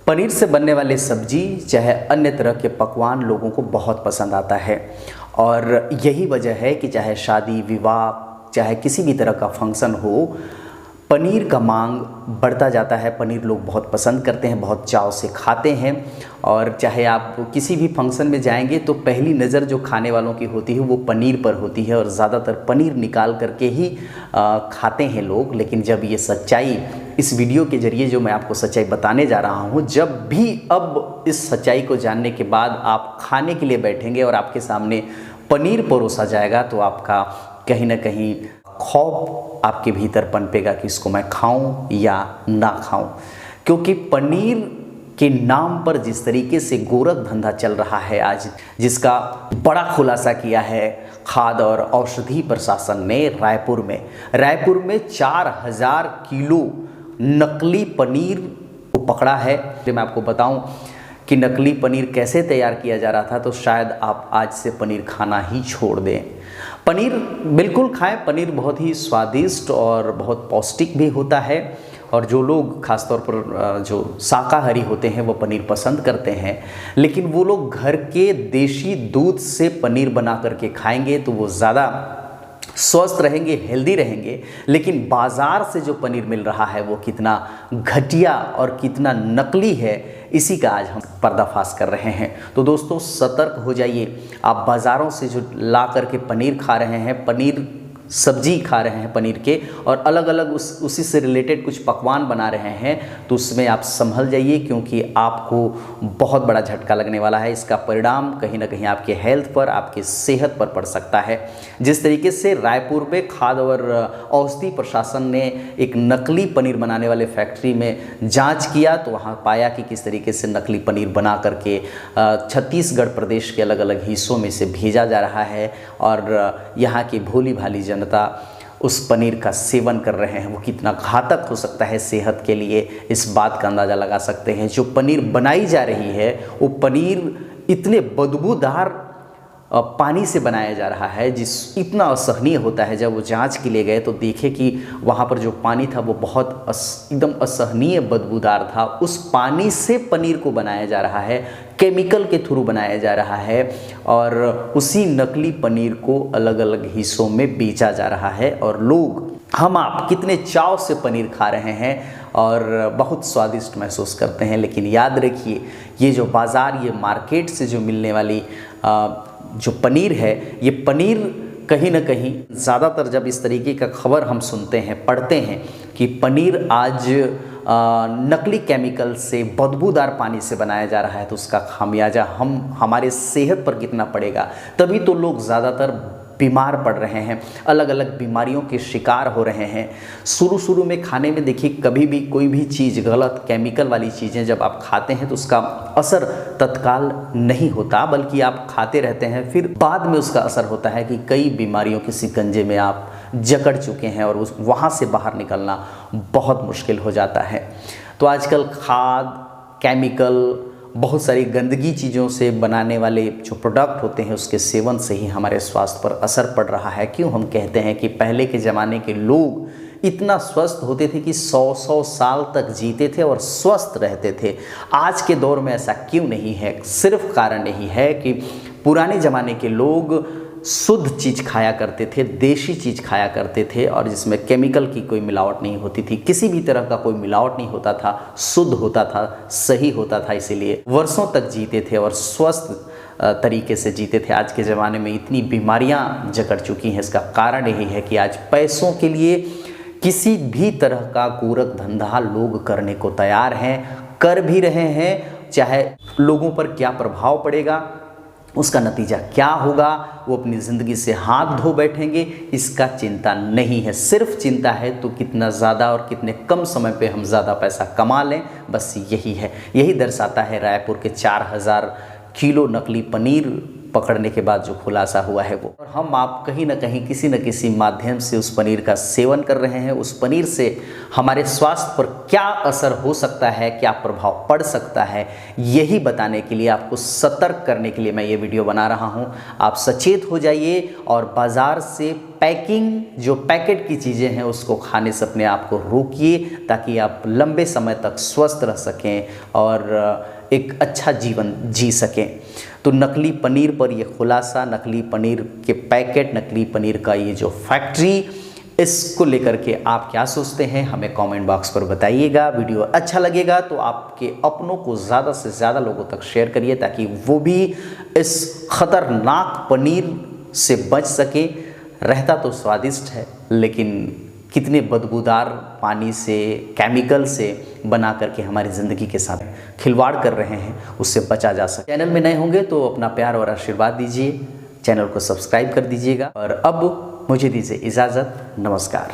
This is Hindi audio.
पनीर से बनने वाले सब्जी चाहे अन्य तरह के पकवान लोगों को बहुत पसंद आता है और यही वजह है कि चाहे शादी विवाह चाहे किसी भी तरह का फंक्शन हो, पनीर का मांग बढ़ता जाता है। पनीर लोग बहुत पसंद करते हैं, बहुत चाव से खाते हैं। और चाहे आप किसी भी फंक्शन में जाएंगे तो पहली नज़र जो खाने वालों की होती है वो पनीर पर होती है और ज़्यादातर पनीर निकाल करके ही खाते हैं लोग। लेकिन जब ये सच्चाई इस वीडियो के ज़रिए जो मैं आपको सच्चाई बताने जा रहा हूँ, जब भी अब इस सच्चाई को जानने के बाद आप खाने के लिए बैठेंगे और आपके सामने पनीर परोसा जाएगा तो आपका कहीं ना कहीं खौफ आपके भीतर पनपेगा कि इसको मैं खाऊं या ना खाऊं। क्योंकि पनीर के नाम पर जिस तरीके से गोरख धंधा चल रहा है आज, जिसका बड़ा खुलासा किया है खाद्य और औषधि प्रशासन ने रायपुर में 4000 किलो नकली पनीर को पकड़ा है। मैं आपको बताऊं कि नकली पनीर कैसे तैयार किया जा रहा था तो शायद आप आज से पनीर खाना ही छोड़ दें। पनीर बिल्कुल खाएं, पनीर बहुत ही स्वादिष्ट और बहुत पौष्टिक भी होता है और जो लोग खासतौर पर जो शाकाहारी होते हैं वो पनीर पसंद करते हैं। लेकिन वो लोग घर के देशी दूध से पनीर बना करके खाएंगे तो वो ज़्यादा स्वस्थ रहेंगे, हेल्दी रहेंगे। लेकिन बाज़ार से जो पनीर मिल रहा है वो कितना घटिया और कितना नकली है, इसी का आज हम पर्दाफाश कर रहे हैं। तो दोस्तों सतर्क हो जाइए। आप बाज़ारों से जो ला करके पनीर खा रहे हैं, पनीर सब्जी खा रहे हैं पनीर के, और अलग अलग उसी से रिलेटेड कुछ पकवान बना रहे हैं, तो उसमें आप संभल जाइए क्योंकि आपको बहुत बड़ा झटका लगने वाला है। इसका परिणाम कहीं ना कहीं आपके हेल्थ पर, आपके सेहत पर पड़ सकता है। जिस तरीके से रायपुर में खाद्य और औषधि प्रशासन ने एक नकली पनीर बनाने वाले फैक्ट्री में जांच किया तो वहाँ पाया कि किस तरीके से नकली पनीर बना करके छत्तीसगढ़ प्रदेश के अलग अलग हिस्सों में से भेजा जा रहा है और यहाँ की भोली भाली जनता उस पनीर का सेवन कर रहे हैं। वो कितना घातक हो सकता है सेहत के लिए, इस बात का अंदाज़ा लगा सकते हैं। जो पनीर बनाई जा रही है वो पनीर इतने बदबूदार पानी से बनाया जा रहा है जिस इतना असहनीय होता है। जब वो जांच के लिए गए तो देखे कि वहाँ पर जो पानी था वो बहुत एकदम असहनीय बदबूदार था। उस पानी से पनीर को बनाया जा रहा है, केमिकल के थ्रू बनाया जा रहा है और उसी नकली पनीर को अलग अलग हिस्सों में बेचा जा रहा है। और लोग, हम आप कितने चाव से पनीर खा रहे हैं और बहुत स्वादिष्ट महसूस करते हैं। लेकिन याद रखिए, ये जो बाज़ार, ये मार्केट से जो मिलने वाली जो पनीर है, ये पनीर कहीं ना कहीं ज़्यादातर जब इस तरीके का खबर हम सुनते हैं, पढ़ते हैं कि पनीर आज नकली केमिकल से, बदबूदार पानी से बनाया जा रहा है, तो उसका खामियाजा हमारे सेहत पर कितना पड़ेगा। तभी तो लोग ज़्यादातर बीमार पड़ रहे हैं, अलग अलग बीमारियों के शिकार हो रहे हैं। शुरू में खाने में देखिए, कभी भी कोई भी चीज़ गलत केमिकल वाली चीज़ें जब आप खाते हैं तो उसका असर तत्काल नहीं होता, बल्कि आप खाते रहते हैं, फिर बाद में उसका असर होता है कि कई बीमारियों के शिकंजे में आप जकड़ चुके हैं और वहाँ से बाहर निकलना बहुत मुश्किल हो जाता है। तो आजकल खाद, केमिकल, बहुत सारी गंदगी चीज़ों से बनाने वाले जो प्रोडक्ट होते हैं उसके सेवन से ही हमारे स्वास्थ्य पर असर पड़ रहा है। क्यों हम कहते हैं कि पहले के ज़माने के लोग इतना स्वस्थ होते थे कि 100-100 साल तक जीते थे और स्वस्थ रहते थे। आज के दौर में ऐसा क्यों नहीं है? सिर्फ कारण यही है कि पुराने ज़माने के लोग शुद्ध चीज़ खाया करते थे, देशी चीज़ खाया करते थे और जिसमें केमिकल की कोई मिलावट नहीं होती थी, किसी भी तरह का कोई मिलावट नहीं होता था, शुद्ध होता था, सही होता था, इसीलिए वर्षों तक जीते थे और स्वस्थ तरीके से जीते थे। आज के ज़माने में इतनी बीमारियां जकड़ चुकी हैं, इसका कारण यही है कि आज पैसों के लिए किसी भी तरह का गोरख धंधा लोग करने को तैयार हैं, कर भी रहे हैं। चाहे लोगों पर क्या प्रभाव पड़ेगा, उसका नतीजा क्या होगा, वो अपनी ज़िंदगी से हाथ धो बैठेंगे, इसका चिंता नहीं है। सिर्फ चिंता है तो कितना ज़्यादा और कितने कम समय पे हम ज़्यादा पैसा कमा लें, बस यही है। यही दर्शाता है रायपुर के 4000 किलो नकली पनीर पकड़ने के बाद जो खुलासा हुआ है वो। और हम आप कहीं ना कहीं किसी न किसी माध्यम से उस पनीर का सेवन कर रहे हैं। उस पनीर से हमारे स्वास्थ्य पर क्या असर हो सकता है, क्या प्रभाव पड़ सकता है, यही बताने के लिए, आपको सतर्क करने के लिए मैं ये वीडियो बना रहा हूँ। आप सचेत हो जाइए और बाज़ार से पैकिंग जो पैकेट की चीज़ें हैं उसको खाने से अपने आप को रोकिए, ताकि आप लंबे समय तक स्वस्थ रह सकें और एक अच्छा जीवन जी सकें। तो नकली पनीर पर ये खुलासा, नकली पनीर के पैकेट, नकली पनीर का ये जो फैक्ट्री, इसको लेकर के आप क्या सोचते हैं हमें कमेंट बॉक्स पर बताइएगा। वीडियो अच्छा लगेगा तो आपके अपनों को ज़्यादा से ज़्यादा लोगों तक शेयर करिए, ताकि वो भी इस खतरनाक पनीर से बच सके। रहता तो स्वादिष्ट है, लेकिन कितने बदबूदार पानी से, केमिकल से बना करके हमारी ज़िंदगी के साथ खिलवाड़ कर रहे हैं, उससे बचा जा सके। चैनल में नए होंगे तो अपना प्यार और आशीर्वाद दीजिए, चैनल को सब्सक्राइब कर दीजिएगा। और अब मुझे दीजिए इजाज़त, नमस्कार।